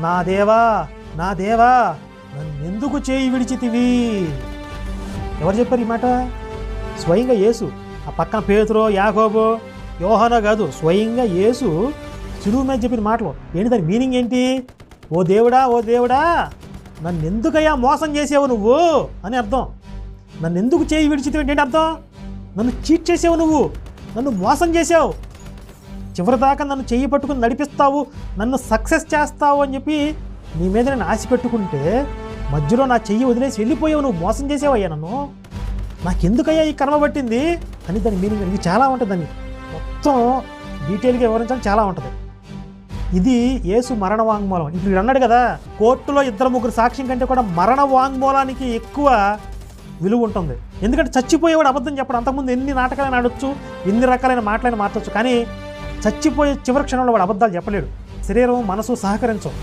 నా దేవా నా దేవా నన్నెందుకు చేయి విడిచితివి. ఎవరు చెప్పారు ఈ మాట? స్వయంగా యేసు. ఆ పక్కన పేతురో యాకోబో యోహానో కాదు, స్వయంగా యేసు సులువు మీద చెప్పిన మాటలు. ఏంటి దాని మీనింగ్ ఏంటి? ఓ దేవుడా ఓ దేవుడా నన్నెందుకయ్యా మోసం చేసావు నువ్వు అని అర్థం. నన్నెందుకు చేయి విడిచితివి ఏంటి అర్థం? నన్ను చీట్ చేసావు, నువ్వు నన్ను మోసం చేసావు, చివరిదాకా నన్ను చెయ్యి పట్టుకుని నడిపిస్తావు, నన్ను సక్సెస్ చేస్తావు అని చెప్పి నీ మీద నేను ఆశ పెట్టుకుంటే మధ్యలో నా చెయ్యి వదిలేసి వెళ్ళిపోయావు, నువ్వు మోసం చేసావయ్యా నన్ను, నాకెందుకయ్యా ఈ కర్మ పట్టింది అని దాని మీనింగ్. ఇది చాలా ఉంటుంది, దాన్ని మొత్తం డీటెయిల్గా వివరించడం చాలా ఉంటుంది. ఇది యేసు మరణ వాంగ్మూలం. ఇప్పుడు అన్నాడు కదా, కోర్టులో 2-3 సాక్ష్యం కంటే కూడా మరణ వాంగ్మూలానికి ఎక్కువ విలువ ఉంటుంది. ఎందుకంటే చచ్చిపోయేవాడు అబద్ధం చెప్పడం. అంతకుముందు ఎన్ని నాటకాలైనా ఆడొచ్చు, ఎన్ని రకాలైన మాటలైనా మార్చొచ్చు, కానీ చచ్చిపోయే చివరి క్షణంలో వాడు అబద్ధాలు చెప్పలేడు. శరీరం మనసు సహకరించవు.